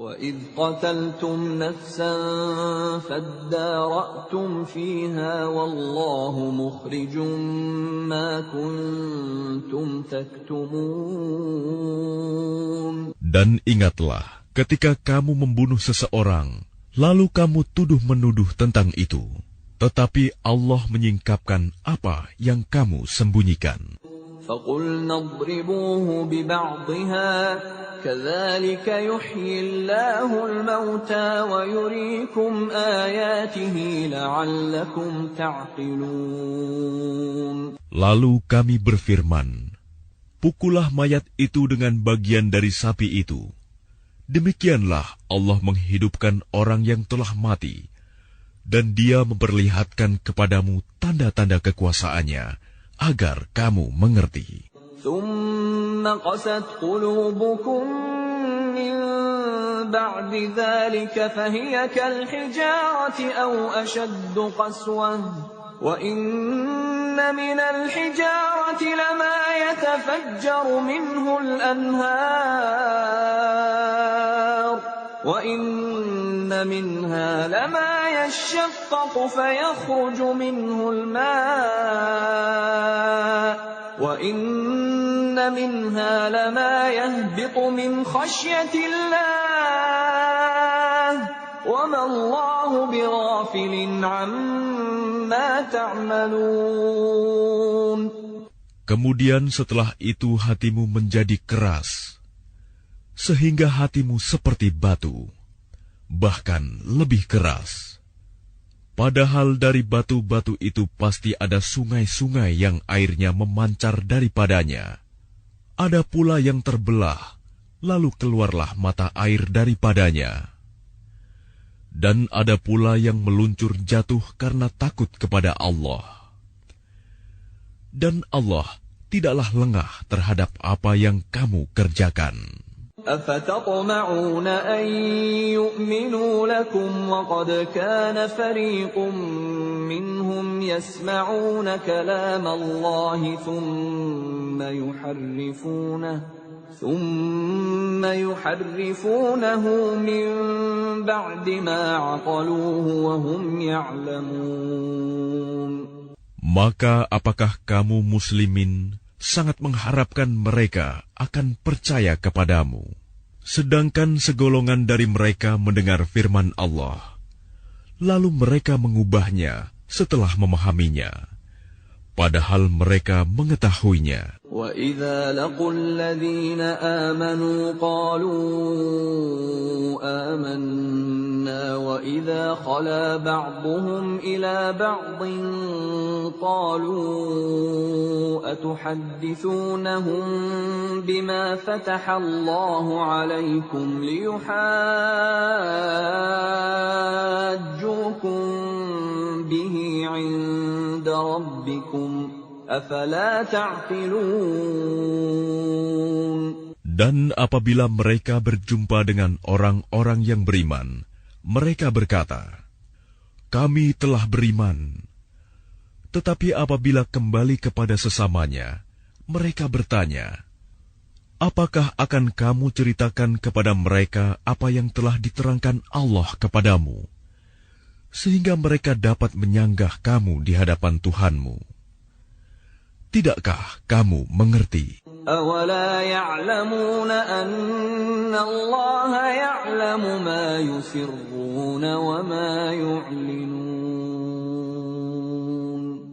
وَإِذْ قَتَلْتُمْ نَفْسًا فَادَّارَأْتُمْ فِيهَا وَاللَّهُ مُخْرِجٌ مَا كُنْتُمْ تَكْتُمُونَ. Dan ingatlah ketika kamu membunuh seseorang, lalu kamu tuduh-menuduh tentang itu, tetapi Allah menyingkapkan apa yang kamu sembunyikan. فَقُلْنَا اضْرِبُوهُ بِبَعْضِهَا كَذَلِكَ يُحْيِي اللَّهُ الْمَوْتَى وَيُرِيكُمْ آيَاتِهِ لَعَلَّكُمْ تَعْقِلُونَ. Lalu kami berfirman, pukullah mayat itu dengan bagian dari sapi itu. Demikianlah Allah menghidupkan orang yang telah mati, dan Dia memperlihatkan kepadamu tanda-tanda kekuasaannya, agar kamu mengerti. ثُمَّ قَسَتْ قُلُوبُكُم مِّن بَعْدِ ذَلِكَ فَهِيَ كَالْحِجَارَةِ أَوْ أَشَدُّ قَسْوَةً وَإِنَّ مِنَ الْحِجَارَةِ لَمَا يَتَفَجَّرُ مِنْهُ الْأَنْهَارُ وَإِنَّ مِنْهَا لَمَا يَشَّقَّقُ فَيَخْرُجُ مِنْهُ الْمَاءُ وَإِنَّ مِنْهَا لَمَا يَهْبِطُ مِنْ خَشْيَةِ اللَّهِ وَمَا اللَّهُ بِغَافِلٍ عَمَّا تَعْمَلُونَ. Kemudian setelah itu hatimu menjadi keras, sehingga hatimu seperti batu, bahkan lebih keras. Padahal dari batu-batu itu pasti ada sungai-sungai yang airnya memancar daripadanya. Ada pula yang terbelah, lalu keluarlah mata air daripadanya. Dan ada pula yang meluncur jatuh karena takut kepada Allah. Dan Allah tidaklah lengah terhadap apa yang kamu kerjakan. أَفَتَطْمَعُونَ أَن يُؤْمِنُوا لَكُمْ وَقَدْ كَانَ فَرِيقٌ مِّنْهُمْ يَسْمَعُونَ كَلَامَ اللَّهِ ثُمَّ يُحَرِّفُونَهُ مِن بَعْدِ مَا عَقَلُوهُ وَهُمْ يَعْلَمُونَ. Maka apakah kamu muslimin sangat mengharapkan mereka akan percaya kepadamu, sedangkan segolongan dari mereka mendengar firman Allah, lalu mereka mengubahnya setelah memahaminya, padahal mereka mengetahuinya. وَإِذَا لَقُوا الَّذِينَ آمَنُوا قَالُوا آمَنَّا وَإِذَا خَلَا بَعْضُهُمْ إِلَى بَعْضٍ قَالُوا أَتُحَدِّثُونَهُم بِمَا فَتَحَ اللَّهُ عَلَيْكُمْ لِيُحَاجُّوكُم بِهِ عِندَ رَبِّكُمْ أَفَلَا تَعْقِلُونَ. Dan apabila mereka berjumpa dengan orang-orang yang beriman, mereka berkata, kami telah beriman. Tetapi apabila kembali kepada sesamanya, mereka bertanya, apakah akan kamu ceritakan kepada mereka apa yang telah diterangkan Allah kepadamu, sehingga mereka dapat menyanggah kamu di hadapan Tuhanmu? Tidakkah kamu mengerti? أَوَلَا يَعْلَمُونَ أَنَّ اللَّهَ يَعْلَمُ مَا يُسِرُّونَ وَمَا يُعْلِنُونَ.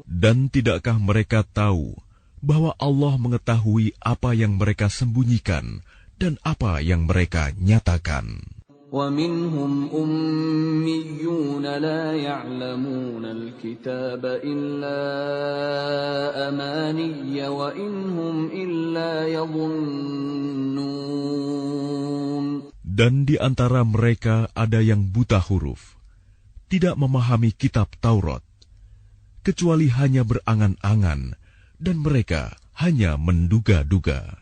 Dan tidakkah mereka tahu bahwa Allah mengetahui apa yang mereka sembunyikan dan apa yang mereka nyatakan? وَمِنْهُمْ أُمِّيُّونَ لَا يَعْلَمُونَ الْكِتَابَ إِلَّا أَمَانِيَّ وَإِنْ هُمْ إِلَّا يَظُنُّونَ. Dan di antara mereka ada yang buta huruf, tidak memahami kitab Taurat, kecuali hanya berangan-angan, dan mereka hanya menduga-duga.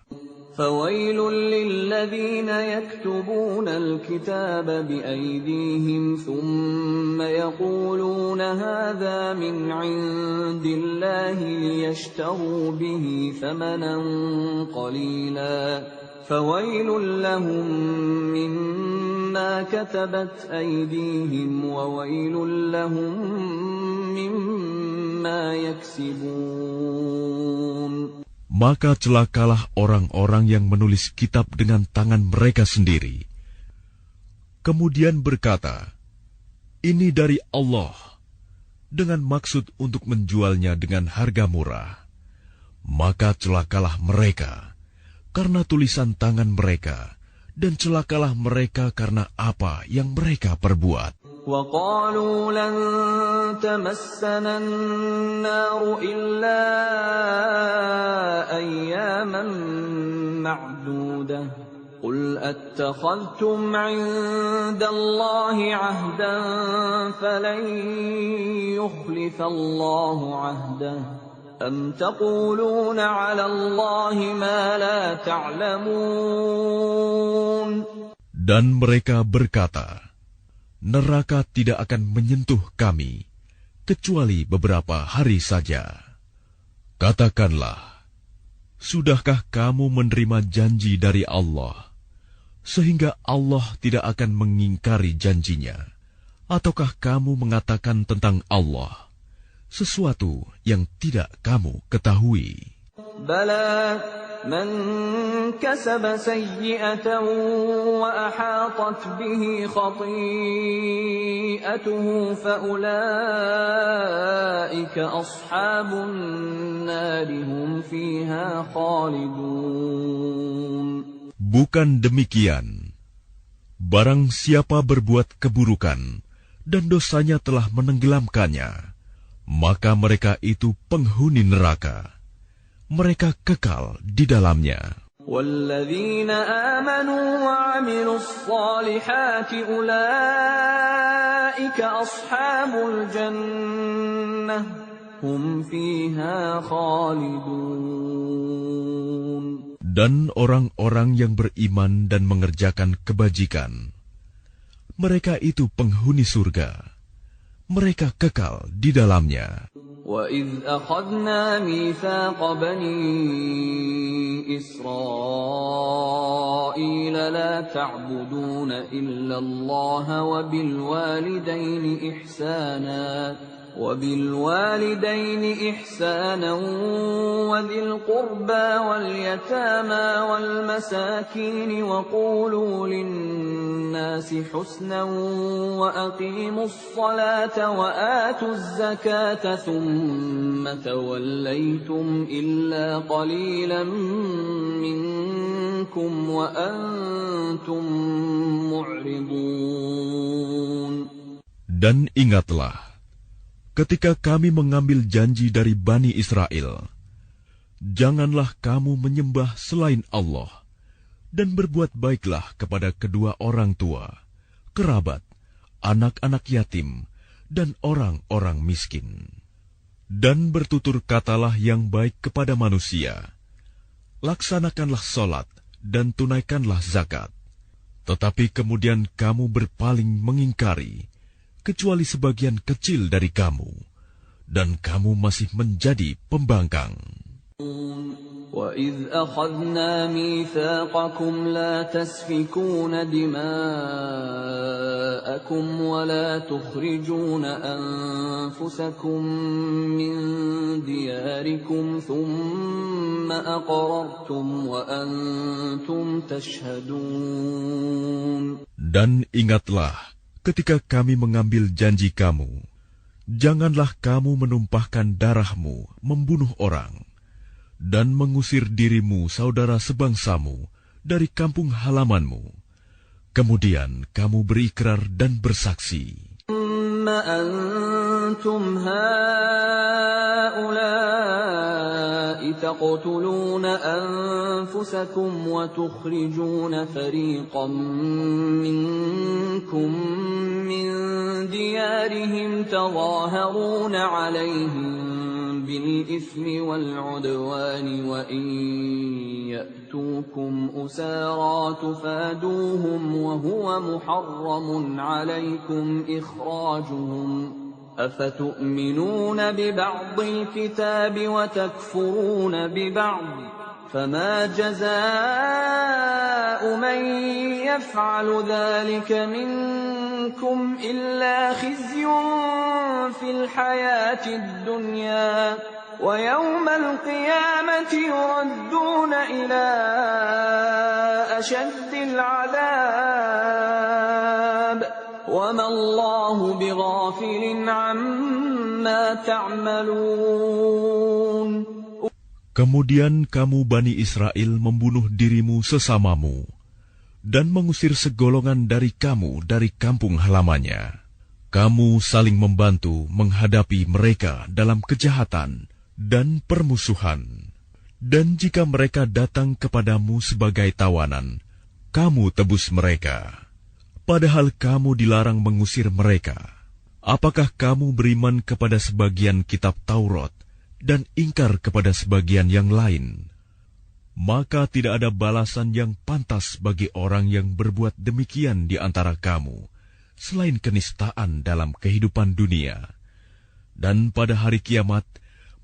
فَوَيْلٌ لِّلَّذِينَ يَكْتُبُونَ الْكِتَابَ بِأَيْدِيهِمْ ثُمَّ يَقُولُونَ هَٰذَا مِنْ عِندِ اللَّهِ لِيَشْتَرُوا بِهِ ثَمَنًا قَلِيلًا فَوَيْلٌ لَّهُم مِّمَّا ما كتبت أيديهم وويل لهم مما يكسبون. Maka celakalah orang-orang yang menulis kitab dengan tangan mereka sendiri, kemudian berkata, "Ini dari Allah," dengan maksud untuk menjualnya dengan harga murah. Maka celakalah mereka karena tulisan tangan mereka, dan celakalah mereka karena apa yang mereka perbuat. وَقَالُوا لَن تَمَسَّنَا النَّارُ إِلَّا أَيَّامًا مَّعْدُودَةً قُلْ أَتَّخَذْتُمْ عِندَ اللَّهِ عَهْدًا فَلَن يُخْلِفَ اللَّهُ عَهْدَهُ أَمْ تَقُولُونَ عَلَى اللَّهِ مَا لَا تَعْلَمُونَ. Dan mereka berkata, "Neraka tidak akan menyentuh kami, kecuali beberapa hari saja." Katakanlah, sudahkah kamu menerima janji dari Allah, sehingga Allah tidak akan mengingkari janjinya? Ataukah kamu mengatakan tentang Allah sesuatu yang tidak kamu ketahui? Bala man kasaba sayyi'atan wa ahatat bihi khati'atuhu fa ulaika ashabun nari hum fiha khalidun. Bukan demikian. Barang siapa berbuat keburukan dan dosanya telah menenggelamkannya, maka mereka itu penghuni neraka. Mereka kekal di dalamnya. وَالَّذِينَ آمَنُوا وَعَمِلُوا الصَّالِحَاتِ أُولَئِكَ أَصْحَابُ الْجَنَّةِ هُمْ فِيهَا خَالِدُونَ. Dan orang-orang yang beriman dan mengerjakan kebajikan, mereka itu penghuni surga. Mereka kekal di dalamnya. وَإِذْ أَخَذْنَا مِيثَاقَ بَنِي إِسْرَائِيلَ لَا تَعْبُدُونَ إِلَّا اللَّهَ وَبِالْوَالِدَيْنِ إِحْسَانًا وَذِي الْقُرْبَى وَالْيَتَامَى وَالْمَسَاكِينِ وَقُولُوا لِلنَّاسِ حُسْنًا وَأَقِيمُوا الصَّلَاةَ وَآتُوا الزَّكَاةَ ثُمَّ تَوَلَّيْتُمْ إِلَّا قَلِيلًا مِّنكُمْ وَأَنتُمْ مُعْرِضُونَ. Dan ingatlah, ketika kami mengambil janji dari Bani Israel, janganlah kamu menyembah selain Allah, dan berbuat baiklah kepada kedua orang tua, kerabat, anak-anak yatim, dan orang-orang miskin. Dan bertutur katalah yang baik kepada manusia. Laksanakanlah sholat dan tunaikanlah zakat. Tetapi kemudian kamu berpaling mengingkari, kecuali sebagian kecil dari kamu, dan kamu masih menjadi pembangkang. وَإِذْ أَخَذْنَا مِيثَاقَكُمْ لَا تَسْفِكُونَ دِمَاءَكُمْ وَلَا تُخْرِجُونَ أَنفُسَكُمْ مِنْ دِيَارِكُمْ ثُمَّ أَقْرَرْتُمْ وَأَنْتُمْ تَشْهَدُونَ. Dan ingatlah, ketika kami mengambil janji kamu, janganlah kamu menumpahkan darahmu, membunuh orang, dan mengusir dirimu saudara sebangsamu dari kampung halamanmu. Kemudian kamu berikrar dan bersaksi. أنتم هؤلاء تقتلون أنفسكم وتخرجون فريقا منكم من ديارهم تظاهرون عليهم بالإثم والعدوان وإن يأتوكم أسارى تفادوهم وهو محرم عليكم إخراجهم أفتؤمنون ببعض الكتاب وتكفرون ببعض فما جزاء من يفعل ذلك منكم إلا خزي في الحياة الدنيا ويوم القيامة يردون إلى أشد العذاب وما الله بغافل عما تعملون. Kemudian kamu Bani Israel membunuh dirimu sesamamu dan mengusir segolongan dari kamu dari kampung halamannya. Kamu saling membantu menghadapi mereka dalam kejahatan dan permusuhan. Dan jika mereka datang kepadamu sebagai tawanan, kamu tebus mereka. Padahal kamu dilarang mengusir mereka. Apakah kamu beriman kepada sebagian kitab Taurat dan ingkar kepada sebagian yang lain? Maka tidak ada balasan yang pantas bagi orang yang berbuat demikian di antara kamu, selain kenistaan dalam kehidupan dunia. Dan pada hari kiamat,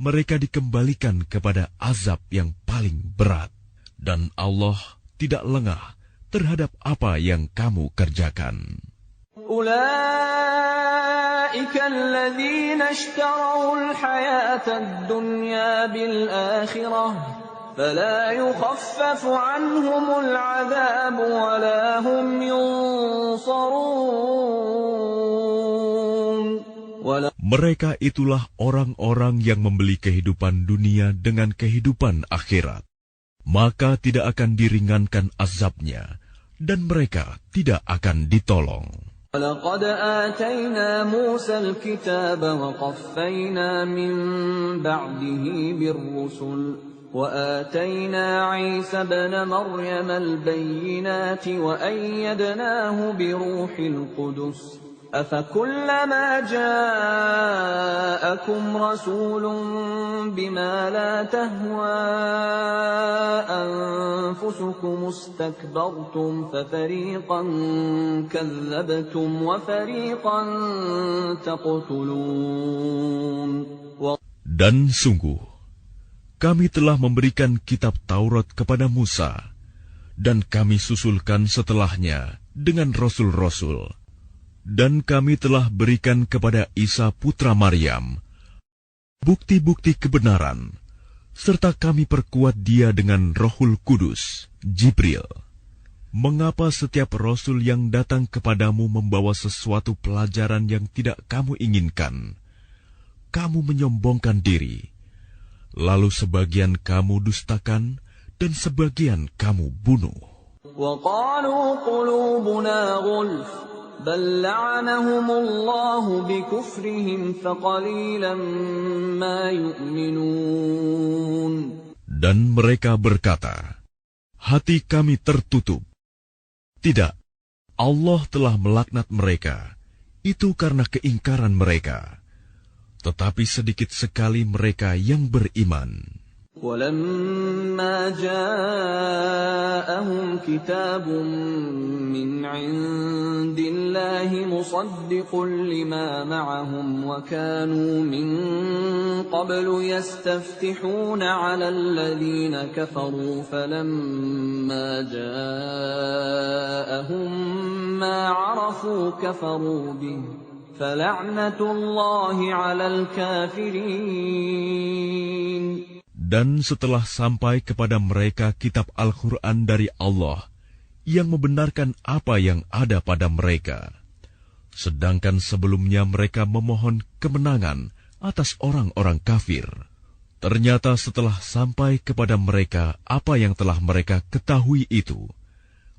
mereka dikembalikan kepada azab yang paling berat. Dan Allah tidak lengah terhadap apa yang kamu kerjakan. أولئك الذين اشتروا الحياة الدنيا بالآخرة فلا يخفف عنهم العذاب ولا هم ينصرون. Mereka itulah orang-orang yang membeli kehidupan dunia dengan kehidupan akhirat. Maka tidak akan diringankan azabnya, dan mereka tidak akan ditolong. وَلَقَدْ آتَيْنَا مُوسَى الْكِتَابَ وَقَفَّيْنَا مِنْ بَعْدِهِ بِالرُّسُلِ وَآتَيْنَا عِيسَى ابْنَ مَرْيَمَ الْبَيِّنَاتِ وَأَيَّدْنَاهُ بِرُوحِ الْقُدُسِ أَفَكُلَّمَا جَاءَكُمْ رَسُولٌ بِمَا لَا تَهْوَى أَنفُسُكُمُ اسْتَكْبَرْتُمْ فَفَرِيقًا كَذَّبْتُمْ وَفَرِيقًا تَقْتُلُونَ. Dan sungguh, kami telah memberikan kitab Taurat kepada Musa, dan kami susulkan setelahnya dengan rasul-rasul. Dan kami telah berikan kepada Isa putra Maryam bukti-bukti kebenaran, serta kami perkuat dia dengan Rohul Kudus, Jibril. Mengapa setiap rasul yang datang kepadamu membawa sesuatu pelajaran yang tidak kamu inginkan? Kamu menyombongkan diri, lalu sebagian kamu dustakan, dan sebagian kamu bunuh. وَقَالُوا قُلُوبُنَا غُلْفٌ بل لعنهم الله بكفرهم فقليلا ما يؤمنون. Dan mereka berkata, hati kami tertutup. Tidak, Allah telah melaknat mereka. Itu karena keingkaran mereka. Tetapi sedikit sekali mereka yang beriman. وَلَمَّا جَاءَهُمْ كِتَابٌ مِّنْ عِندِ اللَّهِ مُصَدِّقٌ لِّمَا مَعَهُمْ وَكَانُوا مِن قَبْلُ يَسْتَفْتِحُونَ عَلَى الَّذِينَ كَفَرُوا فَلَمَّا جَاءَهُم مَّا عَرَفُوا كَفَرُوا بِهِ فَلَعْنَةُ اللَّهِ عَلَى الْكَافِرِينَ. Dan setelah sampai kepada mereka kitab Al-Quran dari Allah yang membenarkan apa yang ada pada mereka, sedangkan sebelumnya mereka memohon kemenangan atas orang-orang kafir, ternyata setelah sampai kepada mereka apa yang telah mereka ketahui itu,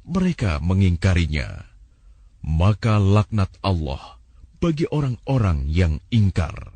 mereka mengingkarinya. Maka laknat Allah bagi orang-orang yang ingkar.